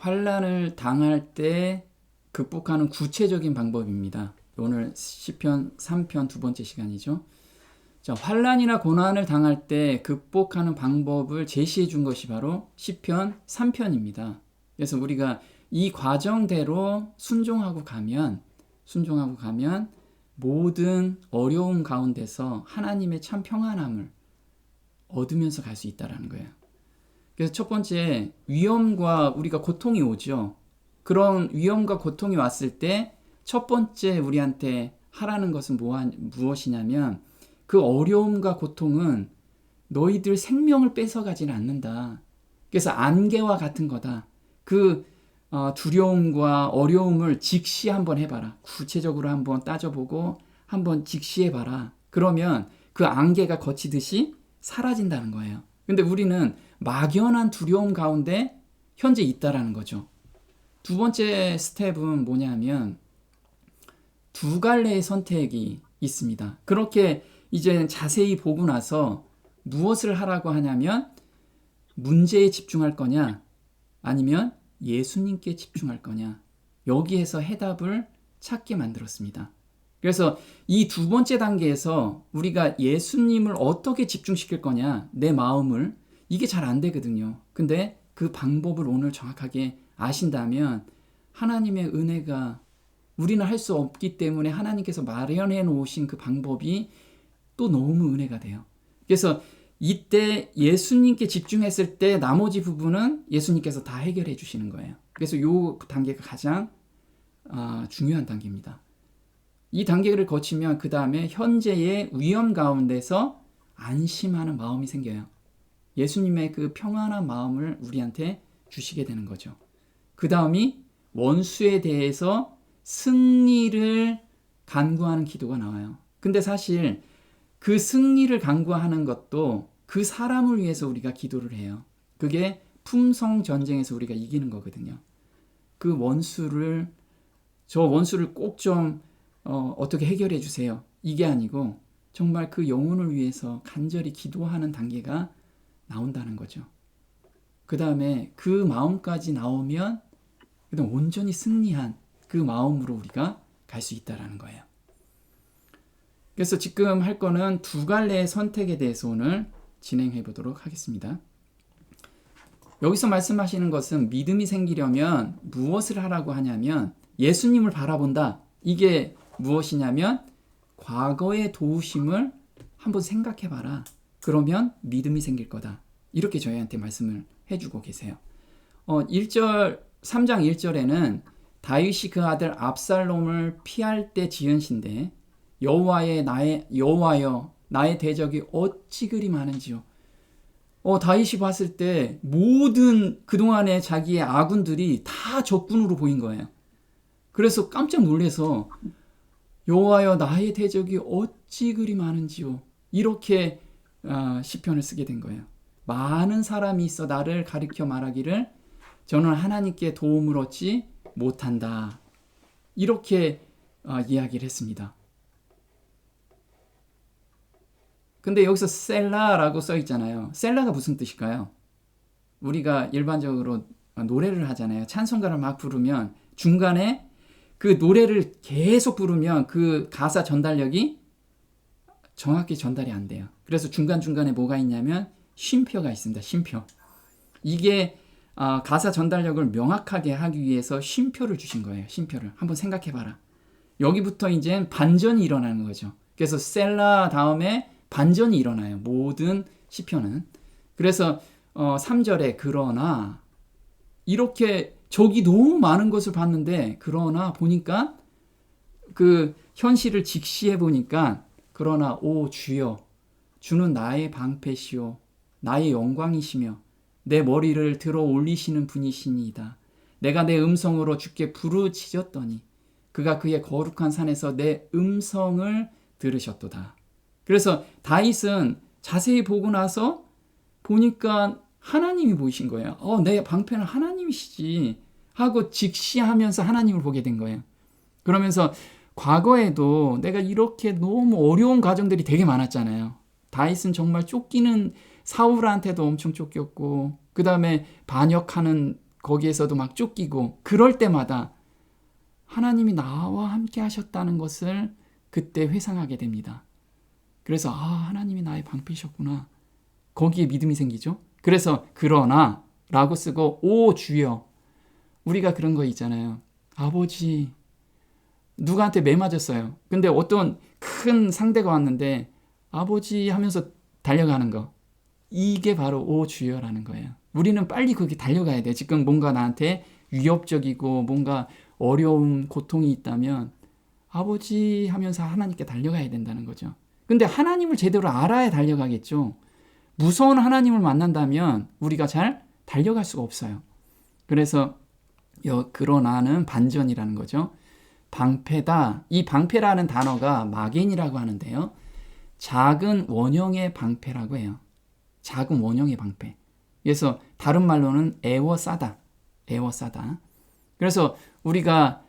환난을 당할 때 극복하는 구체적인 방법입니다. 오늘 시편 3편 두 번째 시간이죠. 자, 환난이나 고난을 당할 때 극복하는 방법을 제시해 준 것이 바로 시편 3편입니다. 그래서 우리가 이 과정대로 순종하고 가면 모든 어려움 가운데서 하나님의 참 평안함을 얻으면서 갈 수 있다는 거예요. 그래서 첫 번째, 위험과 우리가 고통이 오죠. 그런 위험과 고통이 왔을 때 첫 번째 우리한테 하라는 것은 무엇이냐면, 그 어려움과 고통은 너희들 생명을 뺏어가지는 않는다. 그래서 안개와 같은 거다. 그 두려움과 어려움을 직시 한번 해봐라. 구체적으로 한번 따져보고 한번 직시해봐라. 그러면 그 안개가 거치듯이 사라진다는 거예요. 근데 우리는 막연한 두려움 가운데 현재 있다라는 거죠. 두 번째 스텝은 뭐냐면 두 갈래의 선택이 있습니다. 그렇게 이제 자세히 보고 나서 무엇을 하라고 하냐면, 문제에 집중할 거냐 아니면 예수님께 집중할 거냐, 여기에서 해답을 찾게 만들었습니다. 그래서 이 두 번째 단계에서 우리가 예수님을 어떻게 집중시킬 거냐, 내 마음을, 이게 잘 안 되거든요. 근데 그 방법을 오늘 정확하게 아신다면 하나님의 은혜가, 우리는 할 수 없기 때문에 하나님께서 마련해 놓으신 그 방법이 또 너무 은혜가 돼요. 그래서 이때 예수님께 집중했을 때 나머지 부분은 예수님께서 다 해결해 주시는 거예요. 그래서 이 단계가 가장 중요한 단계입니다. 이 단계를 거치면 그 다음에 현재의 위험 가운데서 안심하는 마음이 생겨요. 예수님의 그 평안한 마음을 우리한테 주시게 되는 거죠. 그 다음이 원수에 대해서 승리를 간구하는 기도가 나와요. 근데 사실 그 승리를 간구하는 것도 그 사람을 위해서 우리가 기도를 해요. 그게 품성 전쟁에서 우리가 이기는 거거든요. 그 원수를, 저 원수를 꼭 좀 어떻게 해결해 주세요, 이게 아니고 정말 그 영혼을 위해서 간절히 기도하는 단계가 나온다는 거죠. 그 다음에 그 마음까지 나오면 그다음 온전히 승리한 그 마음으로 우리가 갈 수 있다는 거예요. 그래서 지금 할 거는 두 갈래의 선택에 대해서 오늘 진행해 보도록 하겠습니다. 여기서 말씀하시는 것은 믿음이 생기려면 무엇을 하라고 하냐면 예수님을 바라본다. 이게 무엇이냐면 과거의 도우심을 한번 생각해 봐라. 그러면 믿음이 생길 거다. 이렇게 저희한테 말씀을 해주고 계세요. 3장 1절에는 다윗이 그 아들 압살롬을 피할 때 지은 시인데, 여호와여 나의 대적이 어찌 그리 많은지요. 다윗이 봤을 때 모든 그동안의 자기의 아군들이 다 적군으로 보인 거예요. 그래서 깜짝 놀라서 여호와여 나의 대적이 어찌 그리 많은지요, 이렇게 시편을 쓰게 된 거예요. 많은 사람이 있어 나를 가리켜 말하기를 저는 하나님께 도움을 얻지 못한다, 이렇게 이야기를 했습니다. 근데 여기서 셀라라고 써 있잖아요. 셀라가 무슨 뜻일까요? 우리가 일반적으로 노래를 하잖아요. 찬송가를 막 부르면 중간에 그 노래를 계속 부르면 그 가사 전달력이 정확히 전달이 안 돼요. 그래서 중간중간에 뭐가 있냐면 쉼표가 있습니다. 쉼표. 이게 가사 전달력을 명확하게 하기 위해서 쉼표를 주신 거예요. 쉼표를. 한번 생각해봐라. 여기부터 이제 반전이 일어나는 거죠. 그래서 셀라 다음에 반전이 일어나요. 모든 시편은. 그래서 3절에 그러나, 이렇게 적이 너무 많은 것을 봤는데, 그러나 보니까 그 현실을 직시해 보니까, 그러나 오 주여 주는 나의 방패시오 나의 영광이시며 내 머리를 들어 올리시는 분이시니이다. 내가 내 음성으로 주께 부르짖었더니 그가 그의 거룩한 산에서 내 음성을 들으셨도다. 그래서 다윗은 자세히 보고 나서 보니까 하나님이 보이신 거예요. 내 방패는 하나님이시지 하고 직시하면서 하나님을 보게 된 거예요. 그러면서 과거에도 내가 이렇게 너무 어려운 과정들이 되게 많았잖아요. 다윗은 정말 쫓기는, 사울한테도 엄청 쫓겼고, 그 다음에 반역하는 거기에서도 막 쫓기고 그럴 때마다 하나님이 나와 함께 하셨다는 것을 그때 회상하게 됩니다. 그래서 하나님이 나의 방패셨구나. 거기에 믿음이 생기죠. 그래서 그러나 라고 쓰고 오 주여. 우리가 그런 거 있잖아요. 아버지 누구한테 매 맞았어요. 근데 어떤 큰 상대가 왔는데 아버지 하면서 달려가는 거. 이게 바로 오 주여라는 거예요. 우리는 빨리 거기 달려가야 돼. 지금 뭔가 나한테 위협적이고 뭔가 어려움, 고통이 있다면 아버지 하면서 하나님께 달려가야 된다는 거죠. 근데 하나님을 제대로 알아야 달려가겠죠. 무서운 하나님을 만난다면 우리가 잘 달려갈 수가 없어요. 그래서 그러나는 반전이라는 거죠. 방패다. 이 방패라는 단어가 마겐이라고 하는데요. 작은 원형의 방패라고 해요. 작은 원형의 방패. 그래서 다른 말로는 에워싸다. 에워싸다. 그래서 우리가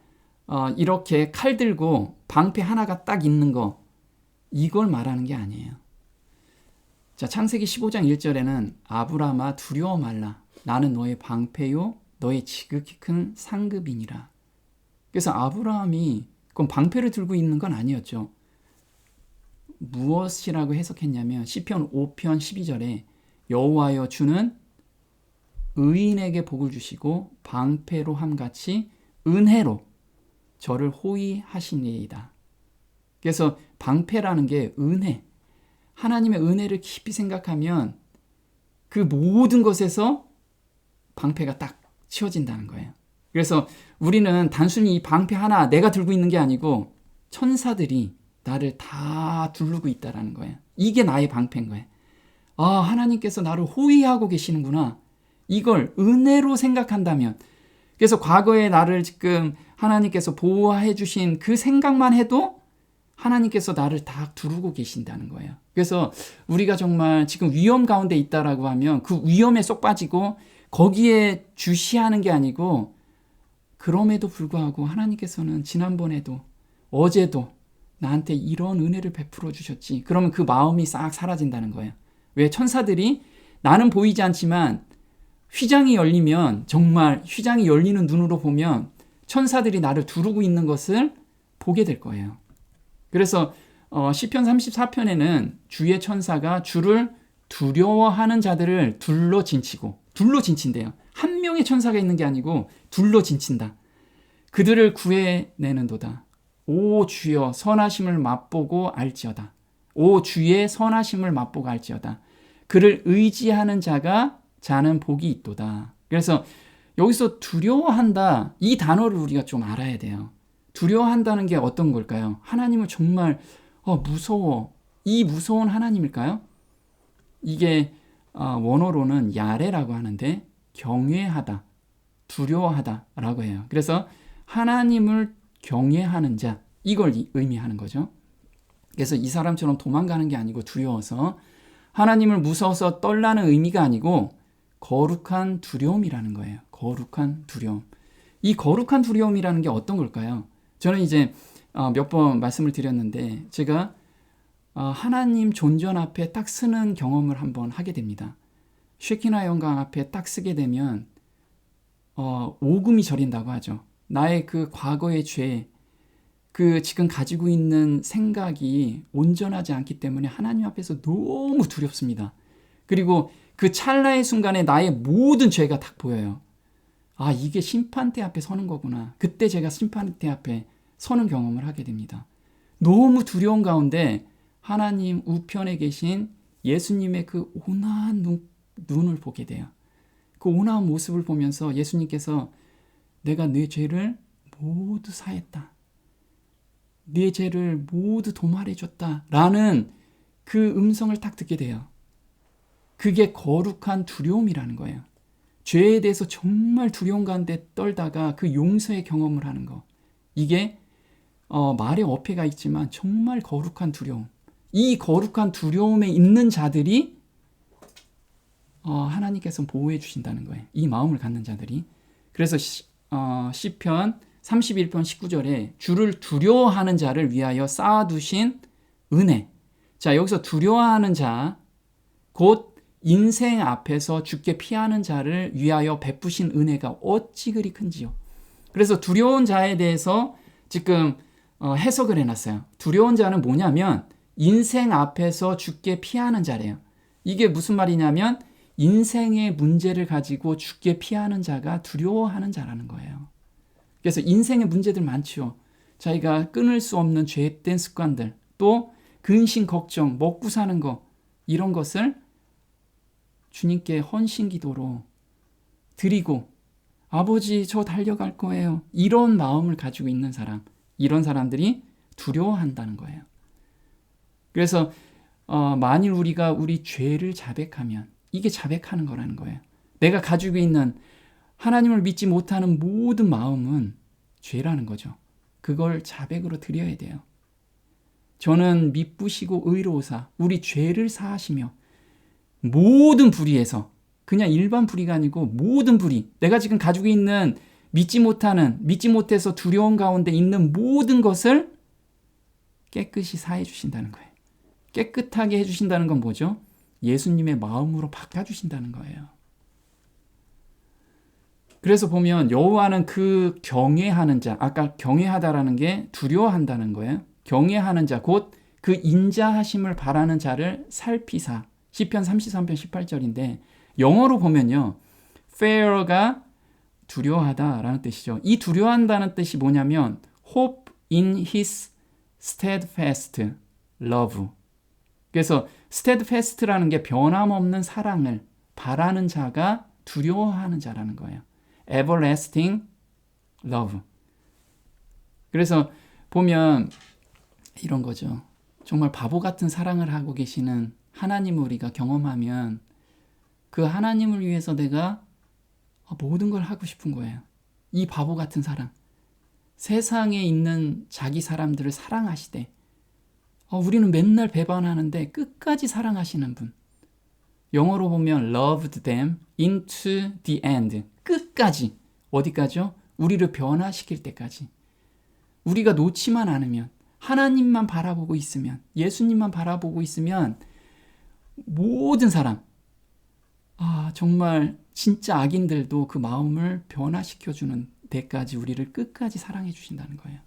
이렇게 칼 들고 방패 하나가 딱 있는 거 이걸 말하는 게 아니에요. 자, 창세기 15장 1절에는 아브라함아 두려워 말라. 나는 너의 방패요 너의 지극히 큰 상급이니라. 그래서 아브라함이 그럼 방패를 들고 있는 건 아니었죠. 무엇이라고 해석했냐면 시편 5편 12절에 여호와여 주는 의인에게 복을 주시고 방패로 함같이 은혜로 저를 호위하시니이다. 그래서 방패라는 게 은혜, 하나님의 은혜를 깊이 생각하면 그 모든 것에서 방패가 딱 치워진다는 거예요. 그래서 우리는 단순히 이 방패 하나 내가 들고 있는 게 아니고 천사들이 나를 다 두르고 있다는 거예요. 이게 나의 방패인 거예요. 하나님께서 나를 호위하고 계시는구나. 이걸 은혜로 생각한다면, 그래서 과거에 나를 지금 하나님께서 보호해 주신 그 생각만 해도 하나님께서 나를 다 두르고 계신다는 거예요. 그래서 우리가 정말 지금 위험 가운데 있다라고 하면 그 위험에 쏙 빠지고 거기에 주시하는 게 아니고, 그럼에도 불구하고 하나님께서는 지난번에도 어제도 나한테 이런 은혜를 베풀어 주셨지. 그러면 그 마음이 싹 사라진다는 거예요. 왜? 천사들이 나는 보이지 않지만 휘장이 열리면, 정말 휘장이 열리는 눈으로 보면 천사들이 나를 두르고 있는 것을 보게 될 거예요. 그래서 시편 34편에는 주의 천사가 주를 두려워하는 자들을 둘러 진친대요. 한 명의 천사가 있는 게 아니고 둘러 진친다. 그들을 구해내는도다. 오 주여 선하심을 맛보고 알지어다. 오 주의 선하심을 맛보고 알지어다. 그를 의지하는 자는 복이 있도다. 그래서 여기서 두려워한다, 이 단어를 우리가 좀 알아야 돼요. 두려워한다는 게 어떤 걸까요? 하나님을 정말 무서워, 이 무서운 하나님일까요? 이게 원어로는 야레라고 하는데 경외하다, 두려워하다 라고 해요. 그래서 하나님을 경외하는 자, 이걸 의미하는 거죠. 그래서 이 사람처럼 도망가는 게 아니고 두려워서, 하나님을 무서워서 떨라는 의미가 아니고 거룩한 두려움이라는 거예요. 거룩한 두려움. 이 거룩한 두려움이라는 게 어떤 걸까요? 저는 이제 몇 번 말씀을 드렸는데, 제가 하나님 존전 앞에 딱 쓰는 경험을 한번 하게 됩니다. 쉐키나 영광 앞에 딱 쓰게 되면 오금이 저린다고 하죠. 나의 그 과거의 죄, 그 지금 가지고 있는 생각이 온전하지 않기 때문에 하나님 앞에서 너무 두렵습니다. 그리고 그 찰나의 순간에 나의 모든 죄가 딱 보여요. 이게 심판대 앞에 서는 거구나. 그때 제가 심판대 앞에 서는 경험을 하게 됩니다. 너무 두려운 가운데 하나님 우편에 계신 예수님의 그 온화한 눈을 보게 돼요. 그 온화한 모습을 보면서 예수님께서 내가 네 죄를 모두 사했다, 네 죄를 모두 도말해줬다 라는 그 음성을 딱 듣게 돼요. 그게 거룩한 두려움이라는 거예요. 죄에 대해서 정말 두려운 가운데 떨다가 그 용서의 경험을 하는 거, 이게 말에 어폐가 있지만 정말 거룩한 두려움. 이 거룩한 두려움에 있는 자들이 하나님께서 보호해 주신다는 거예요. 이 마음을 갖는 자들이. 그래서 시편 31편 19절에 주를 두려워하는 자를 위하여 쌓아두신 은혜. 자, 여기서 두려워하는 자, 곧 인생 앞에서 주께 피하는 자를 위하여 베푸신 은혜가 어찌 그리 큰지요. 그래서 두려운 자에 대해서 지금 해석을 해놨어요. 두려운 자는 뭐냐면 인생 앞에서 주께 피하는 자래요. 이게 무슨 말이냐면 인생의 문제를 가지고 주께 피하는 자가 두려워하는 자라는 거예요. 그래서 인생의 문제들 많죠. 자기가 끊을 수 없는 죄된 습관들, 또 근심, 걱정, 먹고 사는 거, 이런 것을 주님께 헌신 기도로 드리고 아버지 저 달려갈 거예요. 이런 마음을 가지고 있는 사람, 이런 사람들이 두려워한다는 거예요. 그래서 만일 우리가 우리 죄를 자백하면 이게 자백하는 거라는 거예요. 내가 가지고 있는 하나님을 믿지 못하는 모든 마음은 죄라는 거죠. 그걸 자백으로 드려야 돼요. 저는 미쁘시고 의로우사 우리 죄를 사하시며 모든 불의에서, 그냥 일반 불의가 아니고 모든 불의, 내가 지금 가지고 있는 믿지 못해서 두려움 가운데 있는 모든 것을 깨끗이 사해 주신다는 거예요. 깨끗하게 해주신다는 건 뭐죠? 예수님의 마음으로 바꿔주신다는 거예요. 그래서 보면 여호와는 그 경외하는 자, 아까 경외하다라는 게 두려워한다는 거예요. 경외하는 자, 곧 그 인자하심을 바라는 자를 살피사. 시편 33편 18절인데 영어로 보면요, fear가 두려워하다라는 뜻이죠. 이 두려워한다는 뜻이 뭐냐면 hope in his steadfast love. 그래서 steadfast라는 게 변함없는 사랑을 바라는 자가 두려워하는 자라는 거예요. everlasting love. 그래서 보면 이런 거죠. 정말 바보 같은 사랑을 하고 계시는 하나님을 우리가 경험하면 그 하나님을 위해서 내가 모든 걸 하고 싶은 거예요. 이 바보 같은 사랑. 세상에 있는 자기 사람들을 사랑하시되 우리는 맨날 배반하는데 끝까지 사랑하시는 분. 영어로 보면 loved them into the end. 끝까지. 어디까지요? 우리를 변화시킬 때까지. 우리가 놓지만 않으면, 하나님만 바라보고 있으면, 예수님만 바라보고 있으면 모든 사람, 정말 진짜 악인들도 그 마음을 변화시켜주는 데까지 우리를 끝까지 사랑해 주신다는 거예요.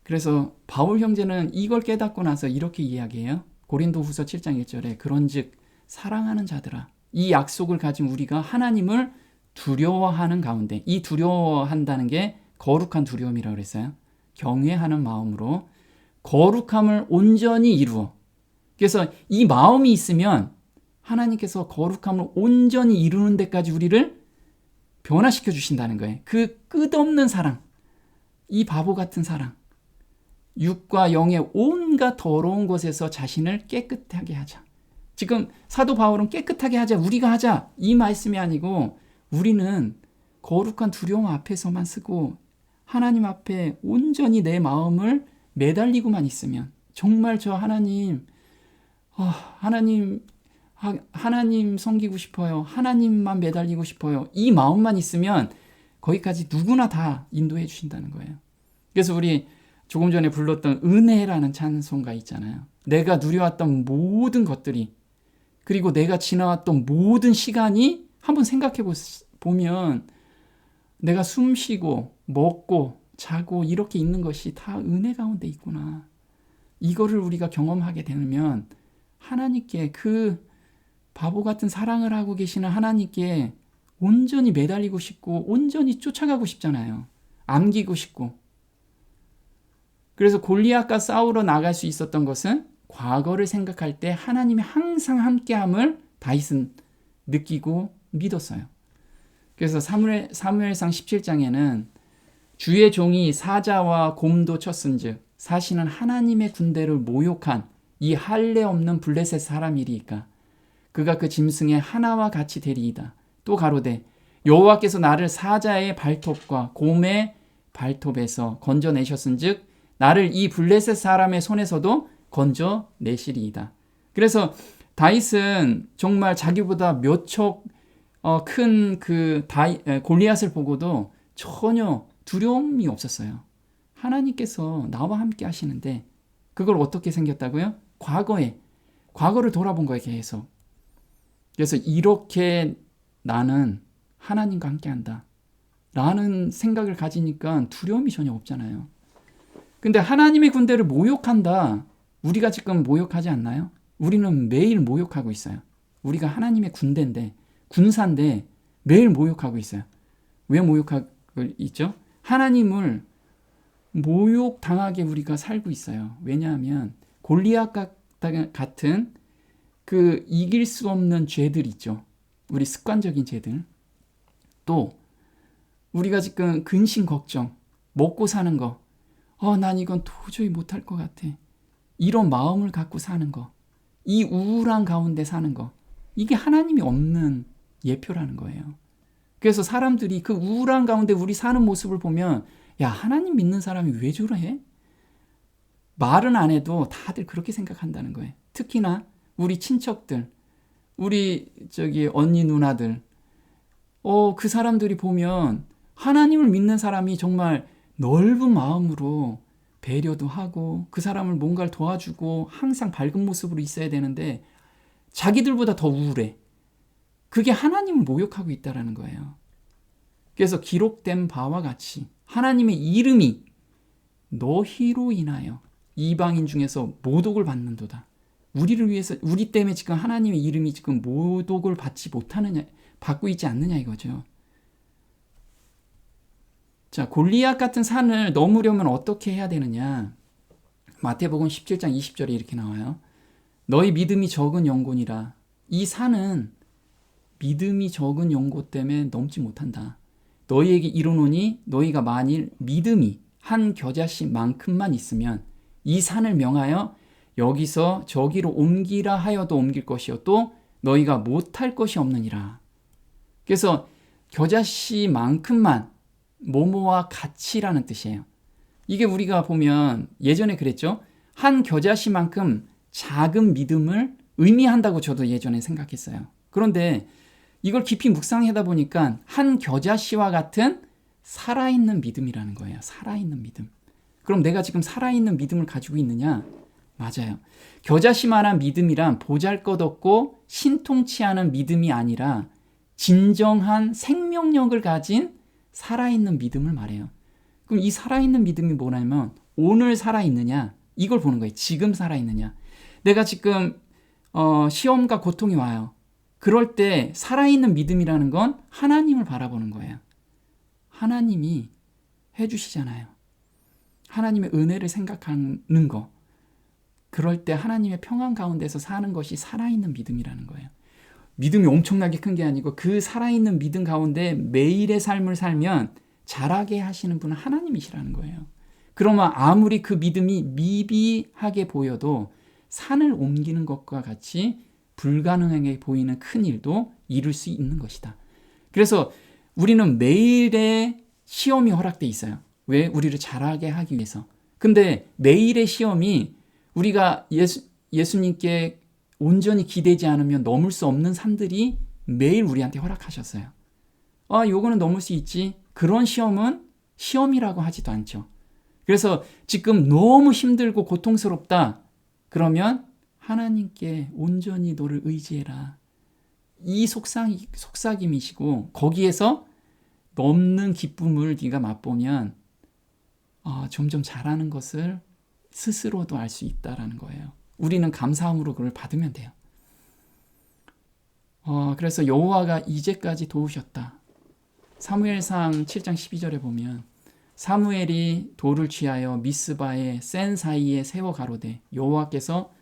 그래서 바울 형제는 이걸 깨닫고 나서 이렇게 이야기해요. 고린도후서 7장 1절에 그런즉 사랑하는 자들아, 이 약속을 가진 우리가 하나님을 두려워하는 가운데, 이 두려워한다는 게 거룩한 두려움이라고 그랬어요. 경외하는 마음으로 거룩함을 온전히 이루어. 그래서 이 마음이 있으면 하나님께서 거룩함을 온전히 이루는 데까지 우리를 변화시켜 주신다는 거예요. 그 끝없는 사랑, 이 바보 같은 사랑, 육과 영의 온갖 더러운 것에서 자신을 깨끗하게 하자. 지금 사도 바울은 깨끗하게 하자, 우리가 하자, 이 말씀이 아니고 우리는 거룩한 두려움 앞에서만 쓰고 하나님 앞에 온전히 내 마음을 매달리고만 있으면, 정말 저 하나님 섬기고 싶어요, 하나님만 매달리고 싶어요, 이 마음만 있으면 거기까지 누구나 다 인도해 주신다는 거예요. 그래서 우리 조금 전에 불렀던 은혜라는 찬송가 있잖아요. 내가 누려왔던 모든 것들이, 그리고 내가 지나왔던 모든 시간이 한번 생각해 보면 내가 숨 쉬고 먹고 자고 이렇게 있는 것이 다 은혜 가운데 있구나. 이거를 우리가 경험하게 되면 하나님께, 그 바보 같은 사랑을 하고 계시는 하나님께 온전히 매달리고 싶고 온전히 쫓아가고 싶잖아요. 안기고 싶고. 그래서 골리앗과 싸우러 나갈 수 있었던 것은 과거를 생각할 때 하나님이 항상 함께함을 다윗은 느끼고 믿었어요. 그래서 사무엘상 17장에는 주의 종이 사자와 곰도 쳤은즉 사시는 하나님의 군대를 모욕한 이 할례 없는 블레셋 사람이리이까 그가 그 짐승의 하나와 같이 되리이다. 또 가로되 여호와께서 나를 사자의 발톱과 곰의 발톱에서 건져내셨은즉 나를 이 블레셋 사람의 손에서도 건져내시리이다. 그래서 다윗은 정말 자기보다 몇 척 큰 그 골리앗을 보고도 전혀 두려움이 없었어요. 하나님께서 나와 함께 하시는데, 그걸 어떻게 생겼다고요? 과거를 돌아본 거예요, 계속. 그래서 이렇게 나는 하나님과 함께한다 라는 생각을 가지니까 두려움이 전혀 없잖아요. 근데 하나님의 군대를 모욕한다. 우리가 지금 모욕하지 않나요? 우리는 매일 모욕하고 있어요. 우리가 하나님의 군대인데, 군사인데 매일 모욕하고 있어요. 왜 모욕하고 있죠? 하나님을 모욕당하게 우리가 살고 있어요. 왜냐하면 골리앗 같은 그 이길 수 없는 죄들 있죠. 우리 습관적인 죄들. 또 우리가 지금 근심 걱정, 먹고 사는 거. 난 이건 도저히 못할 것 같아. 이런 마음을 갖고 사는 거. 이 우울한 가운데 사는 거. 이게 하나님이 없는 예표라는 거예요. 그래서 사람들이 그 우울한 가운데 우리 사는 모습을 보면 야, 하나님 믿는 사람이 왜 저래? 말은 안 해도 다들 그렇게 생각한다는 거예요. 특히나 우리 친척들, 우리 언니 누나들, 그 사람들이 보면 하나님을 믿는 사람이 정말 넓은 마음으로 배려도 하고 그 사람을 뭔가를 도와주고 항상 밝은 모습으로 있어야 되는데 자기들보다 더 우울해. 그게 하나님을 모욕하고 있다는 거예요. 그래서 기록된 바와 같이 하나님의 이름이 너희로 인하여 이방인 중에서 모독을 받는도다. 우리를 위해서, 우리 때문에 지금 하나님의 이름이 지금 모독을 받지 못하느냐, 받고 있지 않느냐 이거죠. 자, 골리앗 같은 산을 넘으려면 어떻게 해야 되느냐? 마태복음 17장 20절에 이렇게 나와요. 너희 믿음이 적은 영혼이라. 이 산은 믿음이 적은 영혼 때문에 넘지 못한다. 너희에게 이르노니 너희가 만일 믿음이 한 겨자씨만큼만 있으면 이 산을 명하여 여기서 저기로 옮기라 하여도 옮길 것이요 또 너희가 못할 것이 없느니라. 그래서 겨자씨만큼만 뭐뭐와 같이라는 뜻이에요. 이게 우리가 보면 예전에 그랬죠. 한 겨자씨만큼 작은 믿음을 의미한다고 저도 예전에 생각했어요. 그런데 이걸 깊이 묵상하다 보니까 한 겨자씨와 같은 살아있는 믿음이라는 거예요. 살아있는 믿음. 그럼 내가 지금 살아있는 믿음을 가지고 있느냐? 맞아요. 겨자씨만한 믿음이란 보잘것없고 신통치 않은 믿음이 아니라 진정한 생명력을 가진 살아있는 믿음을 말해요. 그럼 이 살아있는 믿음이 뭐냐면 오늘 살아있느냐? 이걸 보는 거예요. 지금 살아있느냐? 내가 지금 시험과 고통이 와요. 그럴 때 살아있는 믿음이라는 건 하나님을 바라보는 거예요. 하나님이 해주시잖아요. 하나님의 은혜를 생각하는 거. 그럴 때 하나님의 평안 가운데서 사는 것이 살아있는 믿음이라는 거예요. 믿음이 엄청나게 큰 게 아니고 그 살아있는 믿음 가운데 매일의 삶을 살면 자라게 하시는 분은 하나님이시라는 거예요. 그러면 아무리 그 믿음이 미비하게 보여도 산을 옮기는 것과 같이 불가능하게 보이는 큰 일도 이룰 수 있는 것이다. 그래서 우리는 매일의 시험이 허락돼 있어요. 왜? 우리를 자라게 하기 위해서. 근데 매일의 시험이 우리가 예수님께 온전히 기대지 않으면 넘을 수 없는 산들이 매일 우리한테 허락하셨어요. 요거는 넘을 수 있지. 그런 시험은 시험이라고 하지도 않죠. 그래서 지금 너무 힘들고 고통스럽다. 그러면 하나님께 온전히 너를 의지해라. 이 속삭임이시고 거기에서 넘는 기쁨을 네가 맛보면 점점 잘하는 것을 스스로도 알 수 있다라는 거예요. 우리는 감사함으로 그걸 받으면 돼요. 그래서 여호와가 이제까지 도우셨다. 사무엘상 7장 12절에 보면 사무엘이 돌을 취하여 미스바의 센 사이에 세워 가로되 여호와께서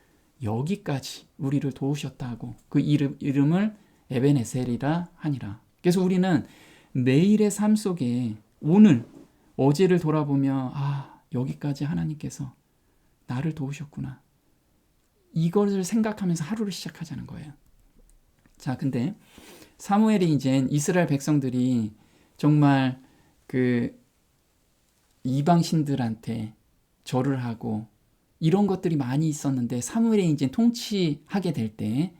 여기까지 우리를 도우셨다 하고 그 이름을 에베네셀이라 하니라. 그래서 우리는 매일의 삶 속에 오늘 어제를 돌아보며 여기까지 하나님께서 나를 도우셨구나. 이것을 생각하면서 하루를 시작하자는 거예요. 자, 근데 사무엘이 이제 이스라엘 백성들이 정말 그 이방 신들한테 절을 하고 이런 것들이 많이 있었는데 사무엘이 이제 통치하게 될 때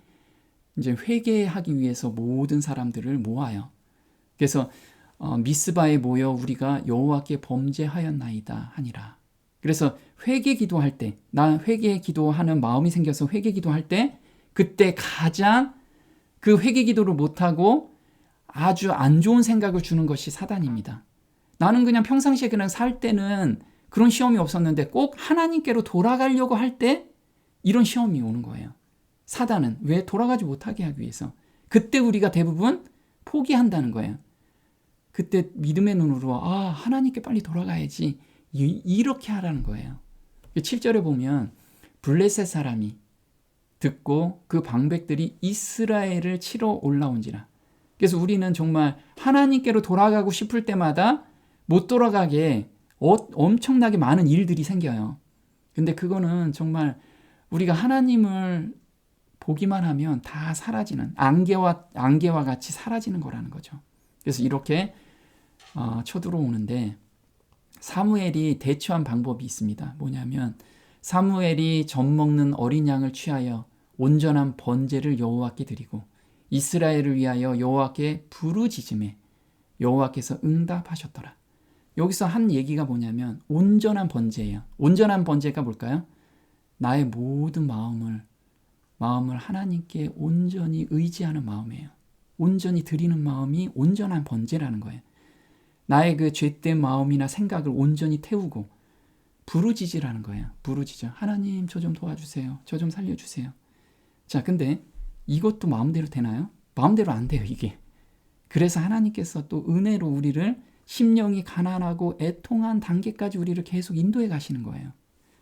이제 회개하기 위해서 모든 사람들을 모아요. 그래서 미스바에 모여 우리가 여호와께 범죄하였나이다 하니라. 그래서 회개 기도할 때, 나 회개 기도하는 마음이 생겨서 회개 기도할 때 그때 가장 그 회개 기도를 못하고 아주 안 좋은 생각을 주는 것이 사단입니다. 나는 그냥 평상시에 그냥 살 때는 그런 시험이 없었는데 꼭 하나님께로 돌아가려고 할 때 이런 시험이 오는 거예요. 사단은 왜 돌아가지 못하게 하기 위해서. 그때 우리가 대부분 포기한다는 거예요. 그때 믿음의 눈으로 하나님께 빨리 돌아가야지 이렇게 하라는 거예요. 7절에 보면 블레셋 사람이 듣고 그 방백들이 이스라엘을 치러 올라온지라. 그래서 우리는 정말 하나님께로 돌아가고 싶을 때마다 못 돌아가게 엄청나게 많은 일들이 생겨요. 근데 그거는 정말 우리가 하나님을 보기만 하면 다 사라지는, 안개와 같이 사라지는 거라는 거죠. 그래서 이렇게 쳐들어오는데 사무엘이 대처한 방법이 있습니다. 뭐냐면 사무엘이 젖 먹는 어린 양을 취하여 온전한 번제를 여호와께 드리고 이스라엘을 위하여 여호와께 부르짖음에 여호와께서 응답하셨더라. 여기서 한 얘기가 뭐냐면 온전한 번제예요. 온전한 번제가 뭘까요? 나의 모든 마음을 하나님께 온전히 의지하는 마음이에요. 온전히 드리는 마음이 온전한 번제라는 거예요. 나의 그 죄된 마음이나 생각을 온전히 태우고 부르짖으라는 거예요. 부르짖어. 하나님 저 좀 도와주세요. 저 좀 살려주세요. 자, 근데 이것도 마음대로 되나요? 마음대로 안 돼요, 이게. 그래서 하나님께서 또 은혜로 우리를 심령이 가난하고 애통한 단계까지 우리를 계속 인도해 가시는 거예요.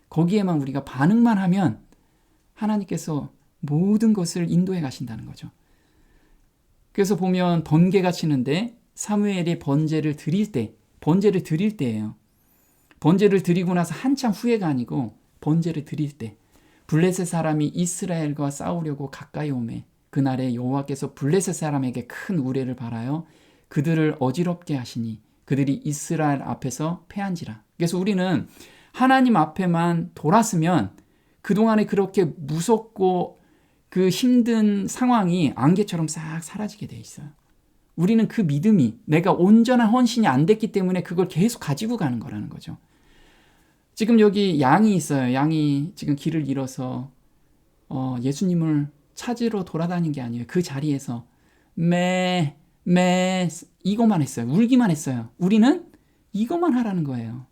거기에만 우리가 반응만 하면 하나님께서 모든 것을 인도해 가신다는 거죠. 그래서 보면 번개가 치는데 사무엘이 번제를 드릴 때예요. 번제를 드리고 나서 한참 후회가 아니고 번제를 드릴 때 블레셋 사람이 이스라엘과 싸우려고 가까이 오매 그날에 여호와께서 블레셋 사람에게 큰 우레를 발하여 그들을 어지럽게 하시니 그들이 이스라엘 앞에서 패한지라. 그래서 우리는 하나님 앞에만 돌았으면 그동안에 그렇게 무섭고 그 힘든 상황이 안개처럼 싹 사라지게 돼 있어요. 우리는 그 믿음이 내가 온전한 헌신이 안 됐기 때문에 그걸 계속 가지고 가는 거라는 거죠. 지금 여기 양이 있어요. 양이 지금 길을 잃어서 예수님을 찾으러 돌아다닌 게 아니에요. 그 자리에서 매 이것만 했어요. 울기만 했어요. 우리는 이것만 하라는 거예요.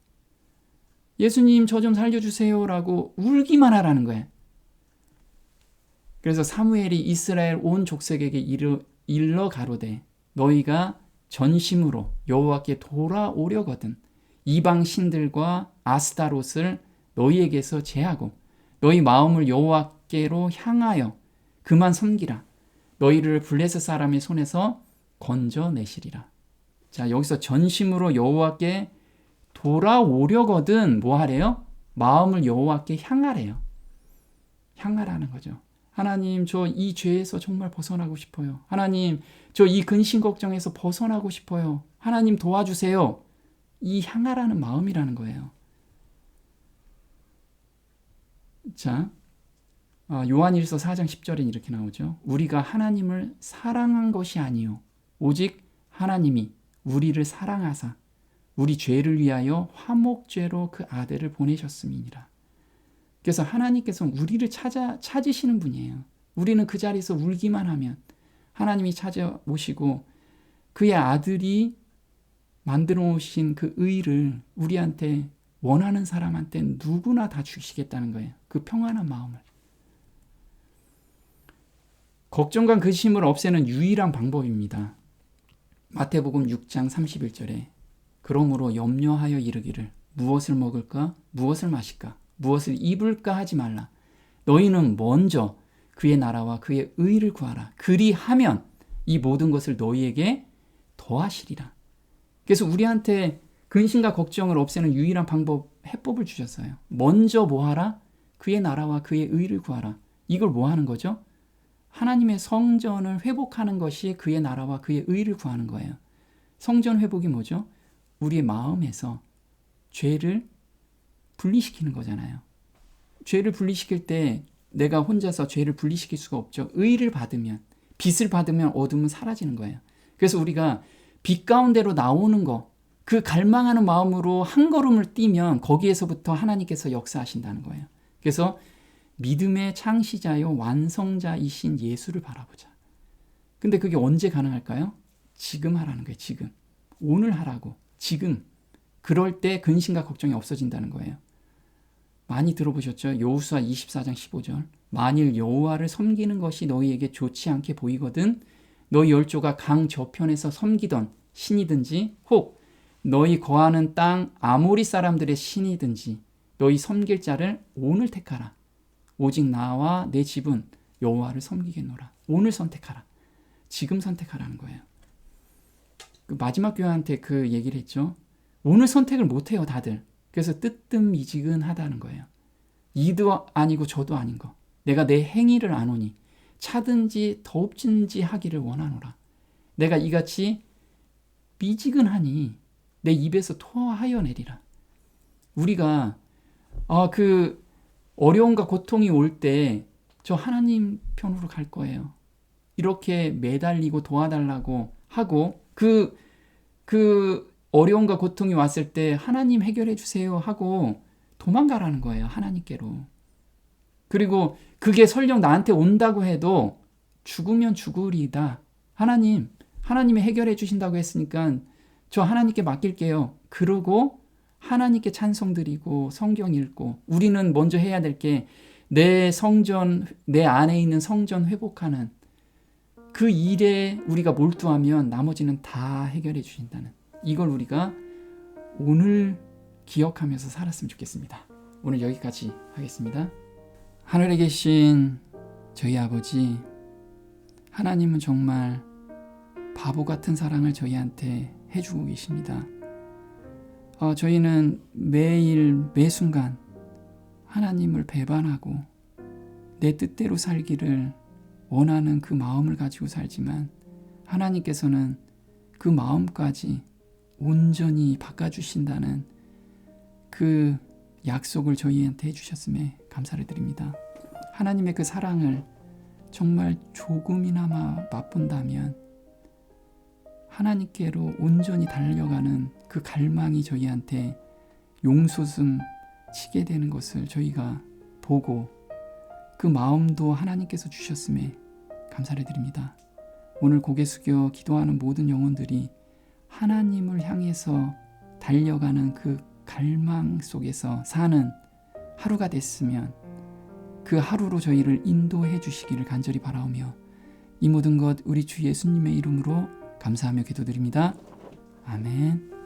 예수님 저 좀 살려주세요라고 울기만 하라는 거예요. 그래서 사무엘이 이스라엘 온 족속에게 일러 가로되 너희가 전심으로 여호와께 돌아오려거든 이방 신들과 아스타롯을 너희에게서 제하고 너희 마음을 여호와께로 향하여 그만 섬기라. 너희를 블레셋 사람의 손에서 건져내시리라. 자, 여기서 전심으로 여호와께 돌아오려거든 뭐 하래요? 마음을 여호와께 향하래요. 향하라는 거죠. 하나님 저 이 죄에서 정말 벗어나고 싶어요. 하나님 저 이 근심 걱정에서 벗어나고 싶어요. 하나님 도와주세요. 이 향하라는 마음이라는 거예요. 자, 요한일서 4장 10절엔 이렇게 나오죠. 우리가 하나님을 사랑한 것이 아니요 오직 하나님이 우리를 사랑하사 우리 죄를 위하여 화목죄로 그 아들을 보내셨음이니라. 그래서 하나님께서 우리를 찾으시는 분이에요. 우리는 그 자리에서 울기만 하면 하나님이 찾아오시고 그의 아들이 만들어 오신 그 의를 우리한테 원하는 사람한테 누구나 다 주시겠다는 거예요. 그 평안한 마음을. 걱정과 근심을 없애는 유일한 방법입니다. 마태복음 6장 31절에 그러므로 염려하여 이르기를 무엇을 먹을까 무엇을 마실까 무엇을 입을까 하지 말라. 너희는 먼저 그의 나라와 그의 의를 구하라. 그리하면 이 모든 것을 너희에게 더하시리라. 그래서 우리한테 근심과 걱정을 없애는 유일한 방법, 해법을 주셨어요. 먼저 뭐 하라? 그의 나라와 그의 의를 구하라. 이걸 뭐 하는 거죠? 하나님의 성전을 회복하는 것이 그의 나라와 그의 의를 구하는 거예요. 성전 회복이 뭐죠? 우리의 마음에서 죄를 분리시키는 거잖아요. 죄를 분리시킬 때 내가 혼자서 죄를 분리시킬 수가 없죠. 의를 받으면, 빛을 받으면 어둠은 사라지는 거예요. 그래서 우리가 빛 가운데로 나오는 거, 그 갈망하는 마음으로 한 걸음을 뛰면 거기에서부터 하나님께서 역사하신다는 거예요. 그래서 믿음의 창시자요 완성자이신 예수를 바라보자. 근데 그게 언제 가능할까요? 지금 하라는 거예요. 지금. 오늘 하라고. 지금. 그럴 때 근심과 걱정이 없어진다는 거예요. 많이 들어보셨죠? 여호수아 24장 15절. 만일 여호와를 섬기는 것이 너희에게 좋지 않게 보이거든 너희 열조가 강 저편에서 섬기던 신이든지 혹 너희 거하는 땅 아모리 사람들의 신이든지 너희 섬길 자를 오늘 택하라. 오직 나와 내 집은 여호와를 섬기겠노라. 오늘 선택하라. 지금 선택하라는 거예요. 그 마지막 교회한테 그 얘기를 했죠. 오늘 선택을 못해요 다들. 그래서 뜨뜻미지근하다는 거예요. 이도 아니고 저도 아닌 거. 내가 내 행위를 아노니 차든지 더웁든지 하기를 원하노라. 내가 이같이 미지근하니 내 입에서 토하여 내리라. 우리가 그 어려움과 고통이 올 때 저 하나님 편으로 갈 거예요. 이렇게 매달리고 도와달라고 하고 그 어려움과 고통이 왔을 때 하나님 해결해 주세요 하고 도망가라는 거예요. 하나님께로. 그리고 그게 설령 나한테 온다고 해도 죽으면 죽으리다. 하나님이 해결해 주신다고 했으니까 저 하나님께 맡길게요. 그러고 하나님께 찬송 드리고 성경 읽고 우리는 먼저 해야 될 게 내 성전, 내 안에 있는 성전 회복하는 그 일에 우리가 몰두하면 나머지는 다 해결해 주신다는 이걸 우리가 오늘 기억하면서 살았으면 좋겠습니다. 오늘 여기까지 하겠습니다. 하늘에 계신 저희 아버지, 하나님은 정말 바보 같은 사랑을 저희한테 해주고 계십니다. 저희는 매일 매순간 하나님을 배반하고 내 뜻대로 살기를 원하는 그 마음을 가지고 살지만 하나님께서는 그 마음까지 온전히 바꿔주신다는 그 약속을 저희한테 해주셨음에 감사를 드립니다. 하나님의 그 사랑을 정말 조금이나마 맛본다면 하나님께로 온전히 달려가는 그 갈망이 저희한테 용솟음 치게 되는 것을 저희가 보고 그 마음도 하나님께서 주셨음에 감사를 드립니다. 오늘 고개 숙여 기도하는 모든 영혼들이 하나님을 향해서 달려가는 그 갈망 속에서 사는 하루가 됐으면 그 하루로 저희를 인도해 주시기를 간절히 바라오며 이 모든 것 우리 주 예수님의 이름으로 감사하며 기도드립니다. 아멘.